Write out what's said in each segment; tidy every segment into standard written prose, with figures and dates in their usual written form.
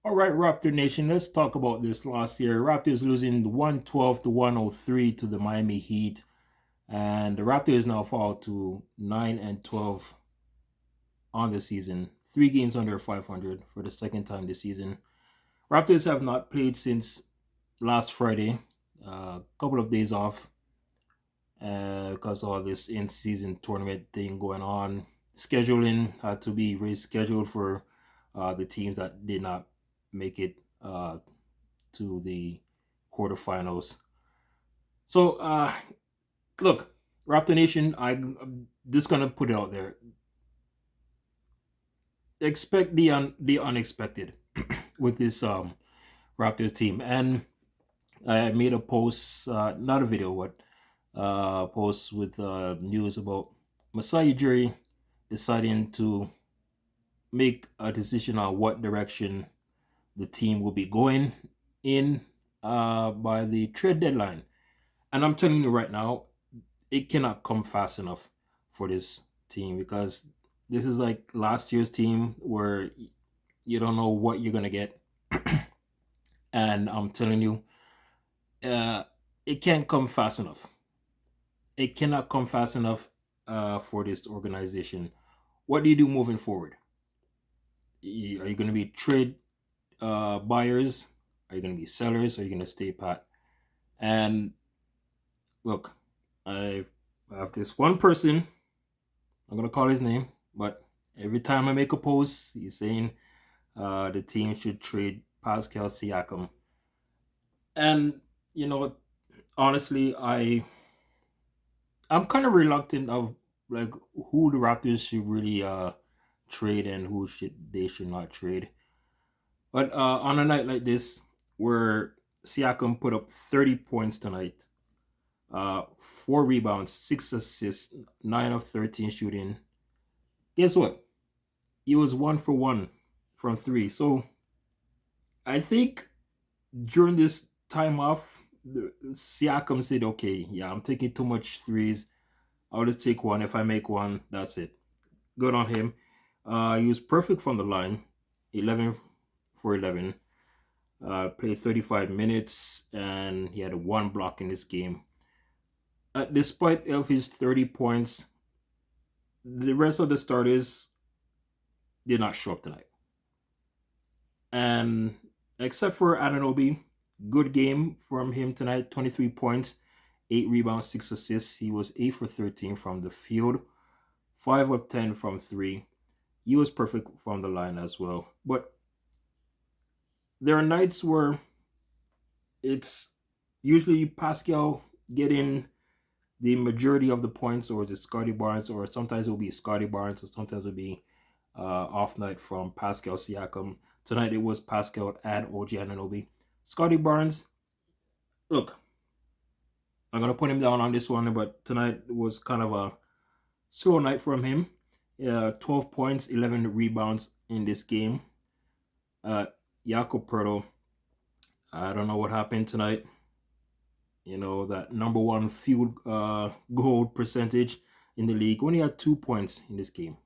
All right, Raptor Nation, let's talk about this last year. Raptors losing 112 to 103 to the Miami Heat. And the Raptors now fall to 9 and 12 on the season. 3 games under 500 for the second time this season. Raptors have not played since last Friday. A couple of days off because of all this in-season tournament thing going on. Scheduling had to be rescheduled for the teams that did not make it to the quarterfinals. So, look, Raptor Nation, I'm just gonna put it out there. Expect the unexpected with this Raptors team, and I made a post, not a video, but post with news about Masai Ujiri deciding to make a decision on what direction the team will be going in by the trade deadline. And I'm telling you right now, it cannot come fast enough for this team because this is like last year's team where you don't know what you're gonna get. And I'm telling you, uh, it can't come fast enough. It cannot come fast enough for this organization. What do you do moving forward? Are you going to be trade buyers? Are you going to be sellers? Are you going to stay pat? And look, I have this one person. I'm going to call his name, but every time I make a post, he's saying the team should trade Pascal Siakam. And you know, honestly, I'm kind of reluctant of like who the Raptors should really trade and who should not trade. But on a night like this, where Siakam put up 30 points tonight, 4 rebounds, 6 assists, 9 of 13 shooting. Guess what? He was 1 for 1 from three. So I think during this time off, Siakam said, "Okay, yeah, I'm taking too much threes. I'll just take one. If I make one, that's it." Good on him. He was perfect from the line, 11 for 11. Played 35 minutes, and he had one block in this game. Despite of his 30 points, the rest of the starters did not show up tonight. And except for Ananobi, good game from him tonight. 23 points, 8 rebounds, 6 assists. He was 8 for 13 from the field, 5 of 10 from three. He was perfect from the line as well. But there are nights where it's usually Pascal getting the majority of the points, or is it Scotty Barnes, or sometimes it will be Scotty Barnes, or sometimes it will be off night from Pascal Siakam. Tonight it was Pascal and OG Ananobi. Scotty Barnes, look, I'm gonna put him down on this one, but tonight was kind of a slow night from him. 12 points, 11 rebounds in this game. Jakob Pertl, I don't know what happened tonight. You know, that number one field goal percentage in the league. Only had 2 points in this game.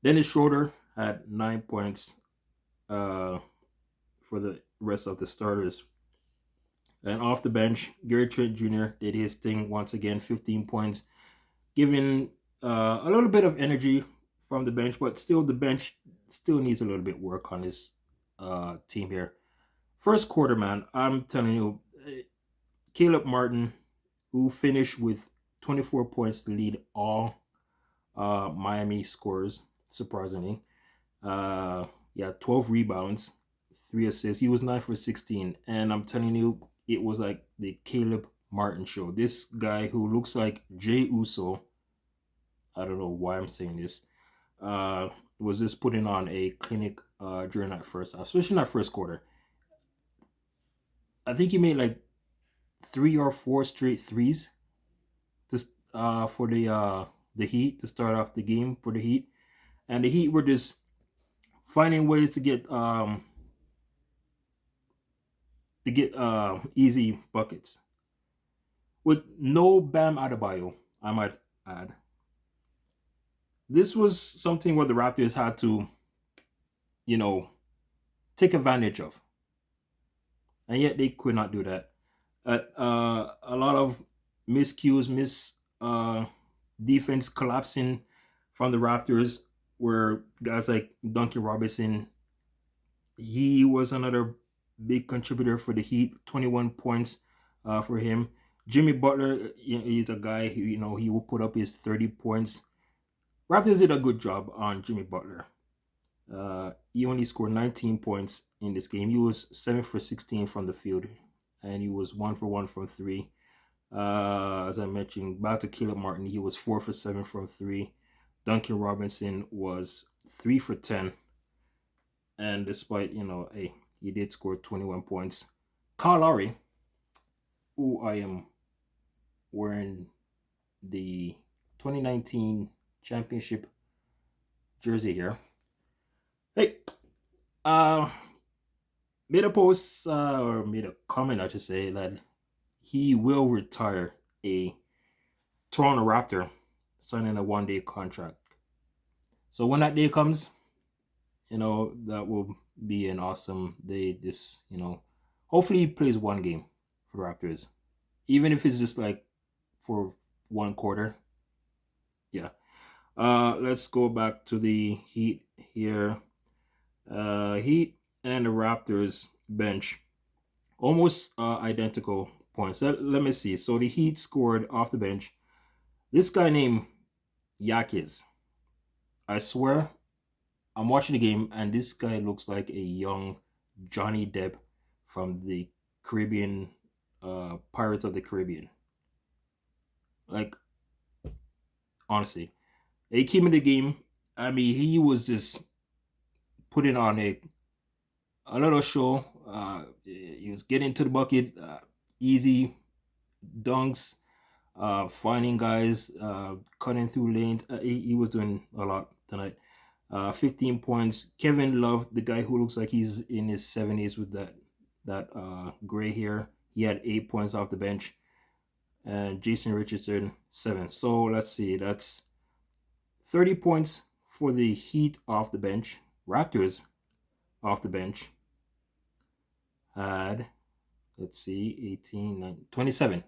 Dennis Schroeder had 9 points for the rest of the starters. And off the bench, Gary Trent Jr. did his thing once again, 15 points, giving a little bit of energy from the bench, but still the bench still needs a little bit work on this team here. First quarter, man, I'm telling you, Caleb Martin, who finished with 24 points to lead all Miami scorers, surprisingly. Yeah, 12 rebounds, 3 assists. He was 9 for 16. And I'm telling you, it was like the Caleb Martin show. This guy who looks like Jay Uso, I don't know why I'm saying this, was just putting on a clinic during that first half, especially in that first quarter. I think he made like 3 or 4 straight threes just for the Heat to start off the game for the Heat, and the Heat were just finding ways to get easy buckets with no Bam Adebayo. I might add. This was something where the Raptors had to, you know, take advantage of, and yet they could not do that. A lot of miscues, miss defense collapsing from the Raptors, where guys like Duncan Robinson, he was another big contributor for the Heat. 21 points for him. Jimmy Butler, he's a guy who he will put up his 30 points. Raptors did a good job on Jimmy Butler. He only scored 19 points in this game. He was 7 for 16 from the field, and he was 1 for 1 from three. As I mentioned, back to Caleb Martin, he was 4 for 7 from three. Duncan Robinson was 3 for 10. And despite, hey, he did score 21 points. Kyle Lowry, who I am wearing the 2019 championship jersey here. Hey, made a post or made a comment, I should say, that he will retire a Toronto Raptor, signing a 1-day contract. So when that day comes, that will be an awesome day. This, hopefully he plays one game for the Raptors, even if it's just like for one quarter. Yeah. Let's go back to the Heat here. Heat and the Raptors bench, almost identical points. Let me see. So the Heat scored off the bench. This guy named Yakis. I swear, I'm watching the game, and this guy looks like a young Johnny Depp from the Caribbean, Pirates of the Caribbean. Like, honestly, he came in the game. I mean, he was just putting on a little show. He was getting to the bucket, easy dunks, finding guys, cutting through lanes. He was doing a lot tonight. 15 points. Kevin Love, the guy who looks like he's in his 70s with that gray hair, he had 8 points off the bench. And Jason Richardson, 7. So let's see, that's 30 points for the Heat off the bench. Raptors off the bench had, let's see, 18, 19, 27.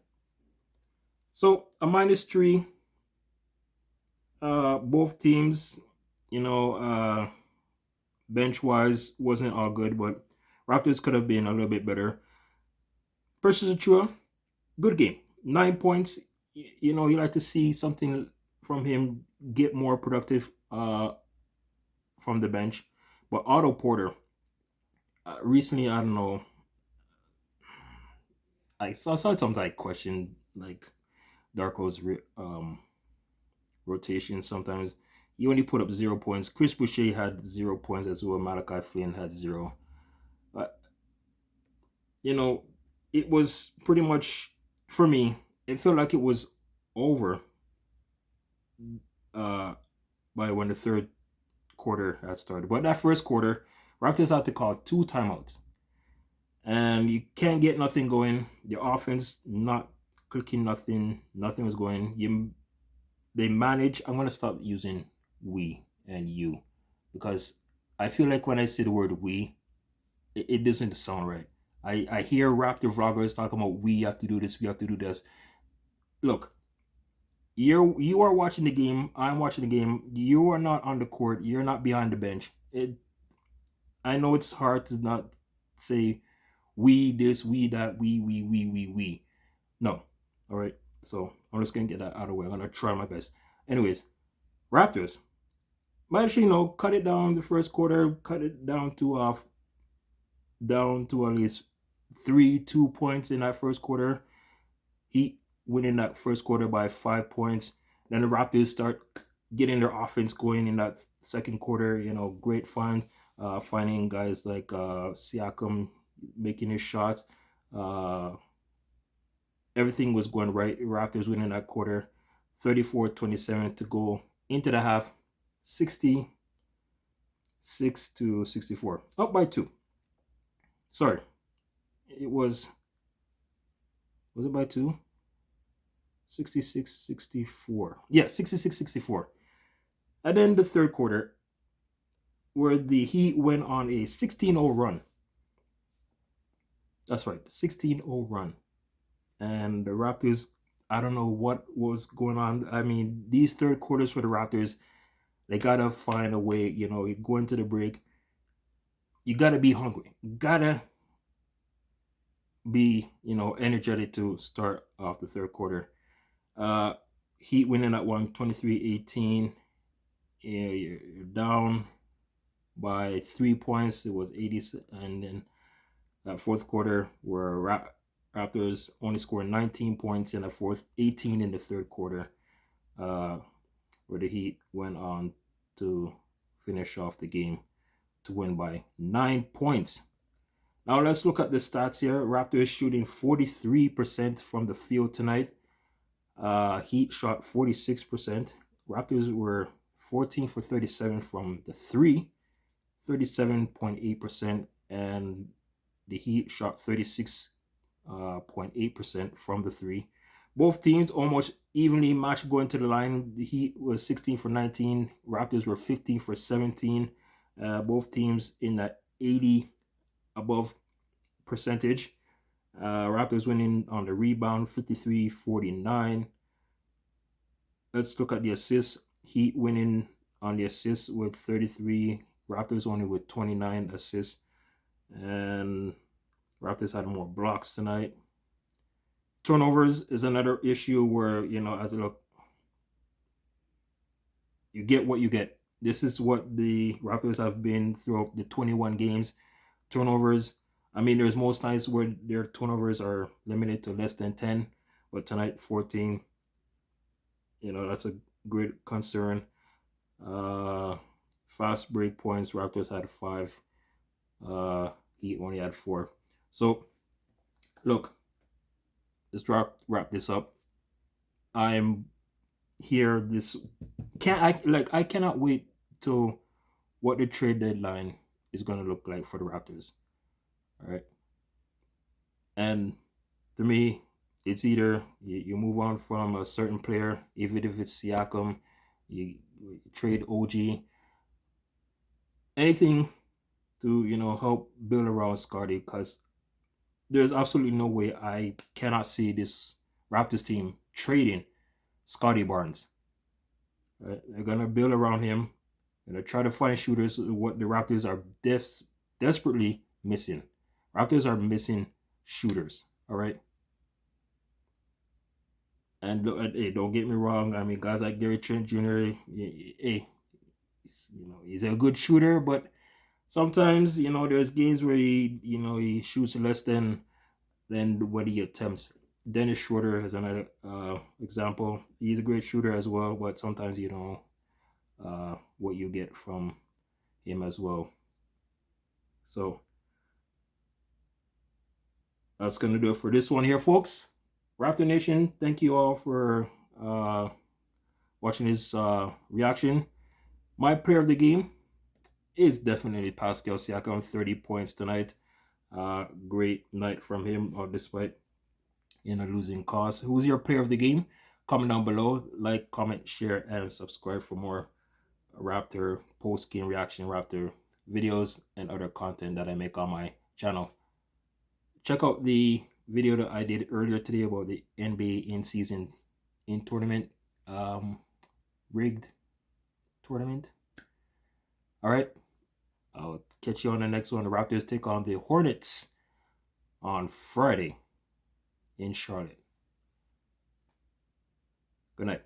So a -3. Both teams, bench wise wasn't all good, but Raptors could have been a little bit better. Precious Achua, good game. 9 points. You like to see something from him, get more productive from the bench. But Otto Porter, recently, I don't know, I saw sometimes I question like Darko's rotation sometimes. He only put up 0 points. Chris Boucher had 0 points as well. Malachi Flynn had 0. But, it was pretty much, for me, it felt like it was over by when the third quarter had started. But that first quarter, Raptors had to call 2 timeouts. And you can't get nothing going. The offense not clicking, nothing was going. They manage. I'm gonna stop using we and you, because I feel like when I say the word we, it doesn't sound right. I hear Raptor vloggers talking about we have to do this, we have to do this. Look, you are watching the game. I'm watching the game. You are not on the court. You're not behind the bench. I know it's hard to not say we this, we that, we. No. All right. So I'm just gonna get that out of the way. I'm gonna try my best. Anyways, Raptors. But actually, cut it down the first quarter, cut it down to at least 2 points in that first quarter. Heat winning that first quarter by 5 points. Then the Raptors start getting their offense going in that second quarter. Great finding guys like Siakam making his shots. Everything was going right. Raptors winning that quarter, 34-27 to go into the half, 66-64, up by 2. Sorry, was it by 2? 66-64. Yeah, 66-64. And then the third quarter, where the Heat went on a 16-0 run. That's right, 16-0 run. And the Raptors, I don't know what was going on. I mean, these third quarters for the Raptors, they gotta find a way. You go into the break, you gotta be hungry. You gotta be, energetic to start off the third quarter. Uh, Heat winning at 123-18. Yeah, you're down by 3 points. It was 80, and then that fourth quarter where Raptors only scored 19 points in the fourth, 18 in the third quarter, where the Heat went on to finish off the game to win by 9 points. Now let's look at the stats here. Raptors shooting 43% from the field tonight. Heat shot 46%. Raptors were 14 for 37 from the three, 37.8%, and the Heat shot 36.8% from the three. Both teams almost evenly matched going to the line. The Heat was 16 for 19. Raptors were 15 for 17. Both teams in that 80 above percentage. Raptors winning on the rebound, 53-49. Let's look at the assists. Heat winning on the assists with 33. Raptors only with 29 assists. And Raptors had more blocks tonight. Turnovers is another issue where, as I look, you get what you get. This is what the Raptors have been throughout the 21 games. Turnovers, I mean, there's most times where their turnovers are limited to less than 10, but tonight 14. That's a great concern. Fast break points, Raptors had 5. Heat only had 4. So, look, let's wrap this up. I'm here. I cannot wait to what the trade deadline is going to look like for the Raptors. All right. And to me, it's either you move on from a certain player, even if it's Siakam, you trade OG, anything to help build around Scotty, because there's absolutely no way I cannot see this Raptors team trading Scotty Barnes. Right? They're gonna build around him. They're gonna try to find shooters. What the Raptors are desperately missing. Raptors are missing shooters. All right. And hey, don't get me wrong. I mean, guys like Gary Trent Jr. Hey, he's a good shooter, but sometimes there's games where he shoots less than what he attempts. Dennis Schroeder is another example. He's a great shooter as well, but sometimes what you get from him as well. So that's gonna do it for this one here, folks. Raptor Nation, thank you all for watching this reaction. My player of the game is definitely Pascal Siakam, 30 points tonight. Great night from him, despite a losing cause. Who's your player of the game? Comment down below. Like, comment, share, and subscribe for more Raptor post-game reaction, Raptor videos, and other content that I make on my channel. Check out the video that I did earlier today about the NBA in-season tournament, rigged tournament. All right. I'll catch you on the next one. The Raptors take on the Hornets on Friday in Charlotte. Good night.